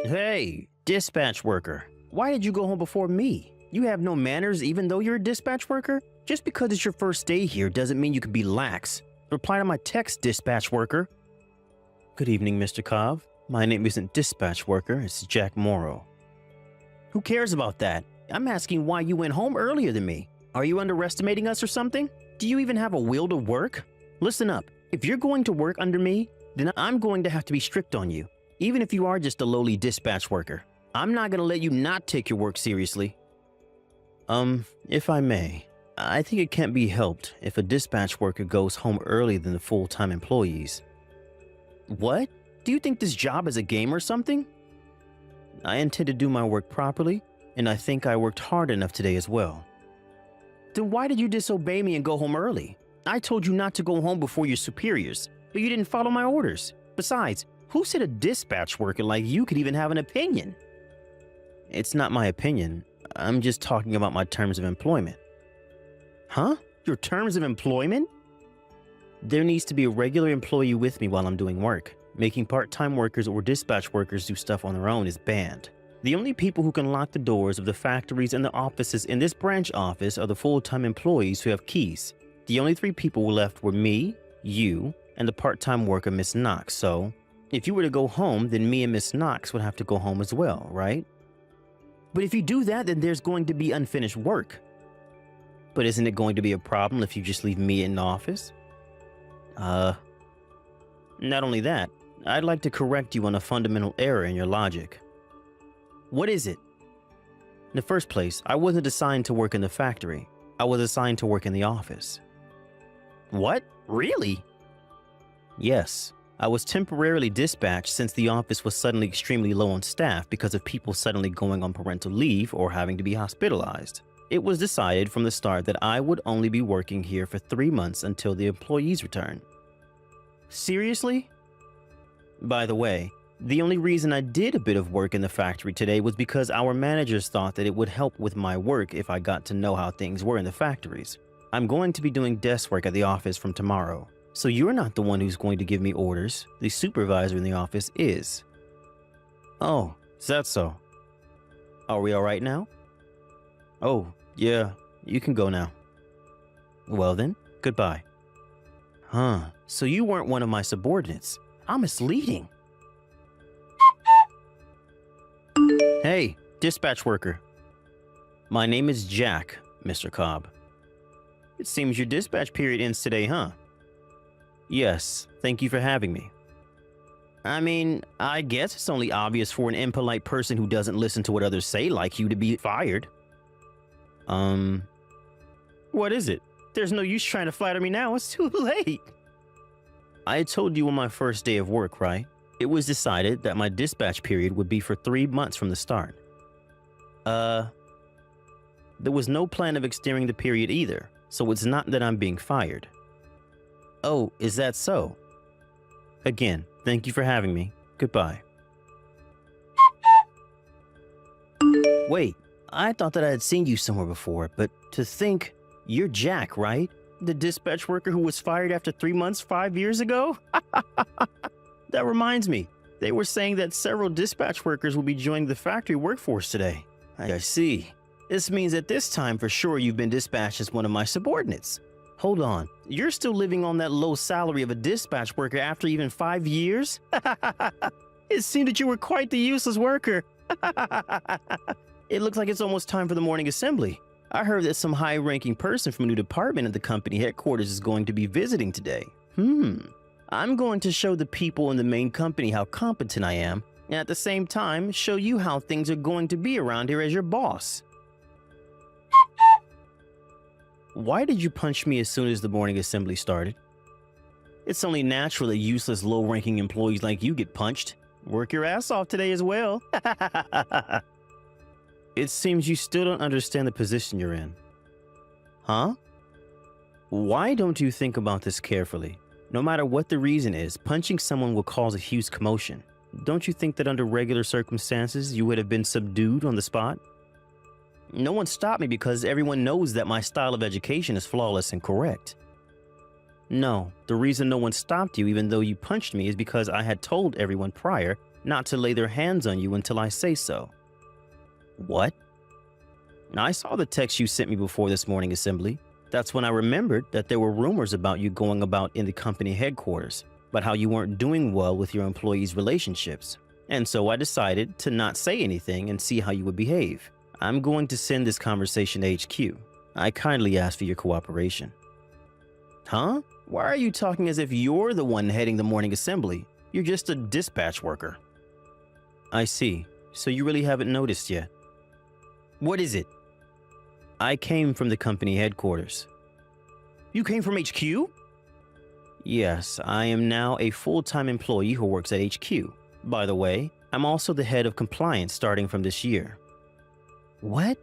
Hey, dispatch worker. Why did you go home before me? You have no manners even though you're a dispatch worker? Just because it's your first day here doesn't mean you can be lax. Reply to my text, dispatch worker. Good evening, Mr. Cobb. My name isn't dispatch worker, it's Jack Morrow. Who cares about that? I'm asking why you went home earlier than me. Are you underestimating us or something? Do you even have a will to work? Listen up. If you're going to work under me, then I'm going to have to be strict on you. Even if you are just a lowly dispatch worker. I'm not going to let you not take your work seriously. If I may, I think it can't be helped if a dispatch worker goes home earlier than the full-time employees. What? Do you think this job is a game or something? I intend to do my work properly, and I think I worked hard enough today as well. Then why did you disobey me and go home early? I told you not to go home before your superiors, but you didn't follow my orders. Besides, who said a dispatch worker like you could even have an opinion? It's not my opinion. I'm just talking about my terms of employment. Huh? Your terms of employment? There needs to be a regular employee with me while I'm doing work. Making part-time workers or dispatch workers do stuff on their own is banned. The only people who can lock the doors of the factories and the offices in this branch office are the full-time employees who have keys. The only 3 people left were me, you, and the part-time worker Miss Knox, so if you were to go home, then me and Miss Knox would have to go home as well, right? But if you do that, then there's going to be unfinished work. But isn't it going to be a problem if you just leave me in the office? Not only that, I'd like to correct you on a fundamental error in your logic. What is it? In the first place, I wasn't assigned to work in the factory. I was assigned to work in the office. What? Really? Yes. I was temporarily dispatched since the office was suddenly extremely low on staff because of people suddenly going on parental leave or having to be hospitalized. It was decided from the start that I would only be working here for 3 months until the employees return. Seriously? By the way, the only reason I did a bit of work in the factory today was because our managers thought that it would help with my work if I got to know how things were in the factories. I'm going to be doing desk work at the office from tomorrow. So you're not the one who's going to give me orders. The supervisor in the office is. Oh, is that so? Are we all right now? Oh, yeah, you can go now. Well then, goodbye. Huh, so you weren't one of my subordinates. I'm misleading. Hey, dispatch worker. My name is Jack, Mr. Cobb. It seems your dispatch period ends today, huh? Yes, thank you for having me. I mean, I guess it's only obvious for an impolite person who doesn't listen to what others say like you to be fired. What is it? There's no use trying to flatter me now, it's too late. I told you on my first day of work, right? It was decided that my dispatch period would be for 3 months from the start. There was no plan of extending the period either, so it's not that I'm being fired. Oh, is that so? Again, thank you for having me. Goodbye. Wait, I thought that I had seen you somewhere before, but to think, you're Jack, right? The dispatch worker who was fired after 3 months 5 years ago? That reminds me, they were saying that several dispatch workers will be joining the factory workforce today. I see. This means that this time for sure you've been dispatched as one of my subordinates. Hold on, you're still living on that low salary of a dispatch worker after even 5 years? It seemed that you were quite the useless worker. It looks like it's almost time for the morning assembly. I heard that some high-ranking person from a new department at the company headquarters is going to be visiting today. I'm going to show the people in the main company how competent I am, and at the same time, show you how things are going to be around here as your boss. Why did you punch me as soon as the morning assembly started? It's only natural that useless low-ranking employees like you get punched. Work your ass off today as well. It seems you still don't understand the position you're in. Huh? Why don't you think about this carefully? No matter what the reason is, punching someone will cause a huge commotion. Don't you think that under regular circumstances, you would have been subdued on the spot? No one stopped me because everyone knows that my style of education is flawless and correct. No, the reason no one stopped you even though you punched me is because I had told everyone prior not to lay their hands on you until I say so. What? I saw the text you sent me before this morning assembly. That's when I remembered that there were rumors about you going about in the company headquarters, about how you weren't doing well with your employees' relationships. And so I decided to not say anything and see how you would behave. I'm going to send this conversation to HQ. I kindly ask for your cooperation. Huh? Why are you talking as if you're the one heading the morning assembly? You're just a dispatch worker. I see. So you really haven't noticed yet. What is it? I came from the company headquarters. You came from HQ? Yes, I am now a full-time employee who works at HQ. By the way, I'm also the head of compliance starting from this year. What?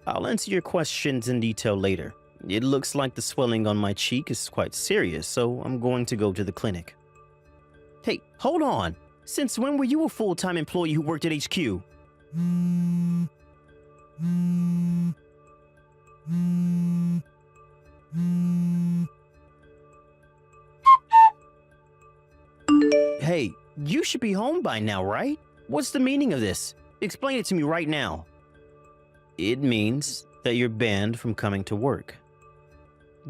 I'll answer your questions in detail later. It looks like the swelling on my cheek is quite serious, so I'm going to go to the clinic. Hey, hold on. Since when were you a full-time employee who worked at HQ? Hey, you should be home by now, right? What's the meaning of this? Explain it to me right now. It means that you're banned from coming to work.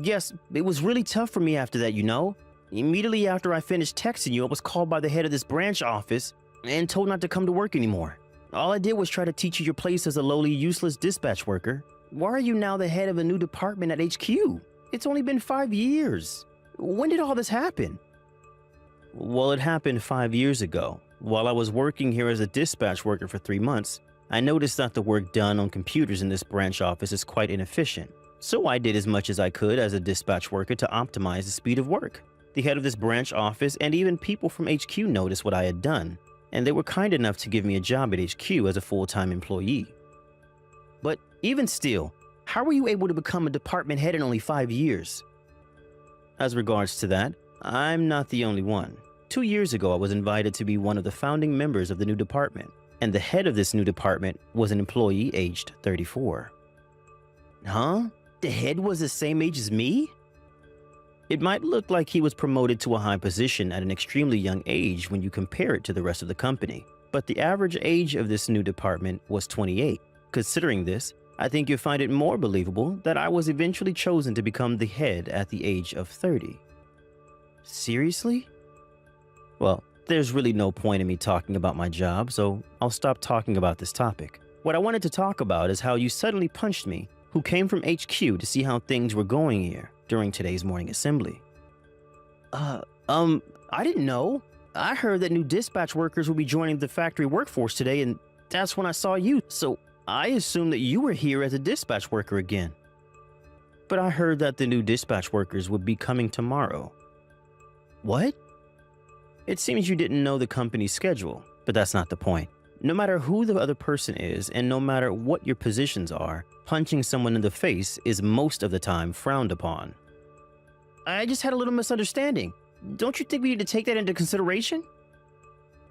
Yes, it was really tough for me after that, you know. Immediately after I finished texting you, I was called by the head of this branch office and told not to come to work anymore. All I did was try to teach you your place as a lowly, useless dispatch worker. Why are you now the head of a new department at HQ? It's only been 5 years. When did all this happen? Well, it happened 5 years ago. While I was working here as a dispatch worker for 3 months, I noticed that the work done on computers in this branch office is quite inefficient. So I did as much as I could as a dispatch worker to optimize the speed of work. The head of this branch office and even people from HQ noticed what I had done, and they were kind enough to give me a job at HQ as a full-time employee. But even still, how were you able to become a department head in only 5 years? As regards to that, I'm not the only one. 2 years ago, I was invited to be one of the founding members of the new department, and the head of this new department was an employee aged 34. Huh? The head was the same age as me? It might look like he was promoted to a high position at an extremely young age when you compare it to the rest of the company, but the average age of this new department was 28. Considering this, I think you'll find it more believable that I was eventually chosen to become the head at the age of 30. Seriously? Well, there's really no point in me talking about my job, so I'll stop talking about this topic. What I wanted to talk about is how you suddenly punched me, who came from HQ to see how things were going here during today's morning assembly. I didn't know. I heard that new dispatch workers will be joining the factory workforce today, and that's when I saw you, so I assumed that you were here as a dispatch worker again. But I heard that the new dispatch workers would be coming tomorrow. What? It seems you didn't know the company's schedule, but that's not the point. No matter who the other person is, and no matter what your positions are, punching someone in the face is most of the time frowned upon. I just had a little misunderstanding. Don't you think we need to take that into consideration?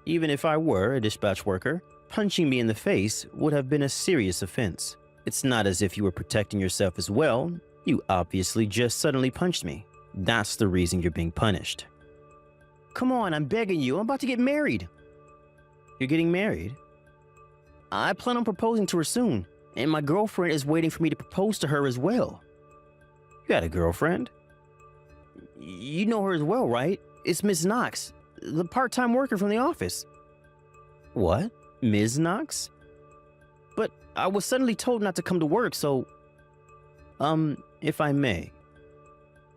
Even if I were a dispatch worker, punching me in the face would have been a serious offense. It's not as if you were protecting yourself as well. You obviously just suddenly punched me. That's the reason you're being punished. Come on, I'm begging you. I'm about to get married. You're getting married? I plan on proposing to her soon, and my girlfriend is waiting for me to propose to her as well. You got a girlfriend? You know her as well, right? It's Miss Knox, the part-time worker from the office. What? Ms. Knox? But I was suddenly told not to come to work, so... if I may.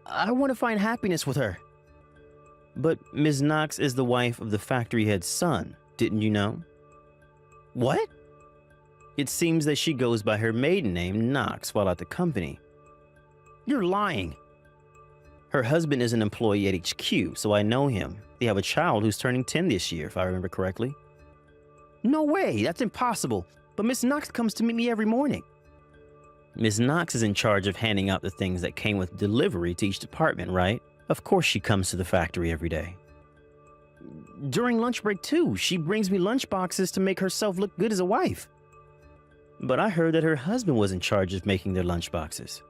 I want to find happiness with her. But Ms. Knox is the wife of the factory head's son, didn't you know? What? It seems that she goes by her maiden name, Knox, while at the company. You're lying. Her husband is an employee at HQ, so I know him. They have a child who's turning 10 this year, if I remember correctly. No way, that's impossible. But Miss Knox comes to meet me every morning. Ms. Knox is in charge of handing out the things that came with delivery to each department, right? Of course she comes to the factory every day. During lunch break too, she brings me lunch boxes to make herself look good as a wife. But I heard that her husband was in charge of making their lunch boxes.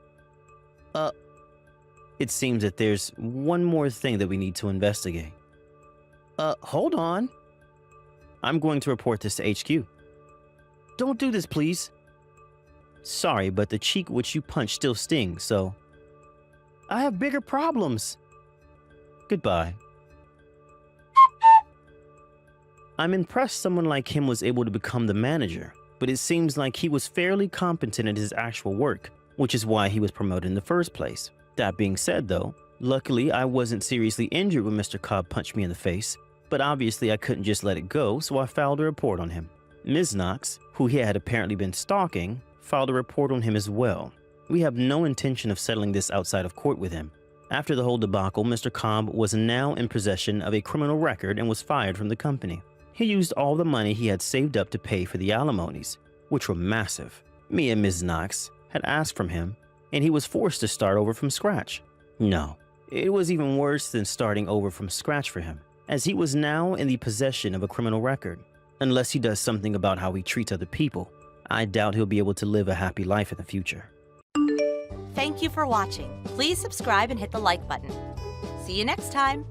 It seems that there's one more thing that we need to investigate. Hold on. I'm going to report this to HQ. Don't do this, please. Sorry, but the cheek which you punched still stings, so... I have bigger problems. Goodbye. I'm impressed someone like him was able to become the manager, but it seems like he was fairly competent at his actual work, which is why he was promoted in the first place. That being said though, luckily I wasn't seriously injured when Mr. Cobb punched me in the face, but obviously I couldn't just let it go, so I filed a report on him. Ms. Knox, who he had apparently been stalking, filed a report on him as well. We have no intention of settling this outside of court with him. After the whole debacle, Mr. Cobb was now in possession of a criminal record and was fired from the company. He used all the money he had saved up to pay for the alimonies, which were massive. Me and Ms. Knox had asked from him, and he was forced to start over from scratch. No, it was even worse than starting over from scratch for him, as he was now in the possession of a criminal record. Unless he does something about how he treats other people, I doubt he'll be able to live a happy life in the future. Thank you for watching. Please subscribe and hit the like button. See you next time.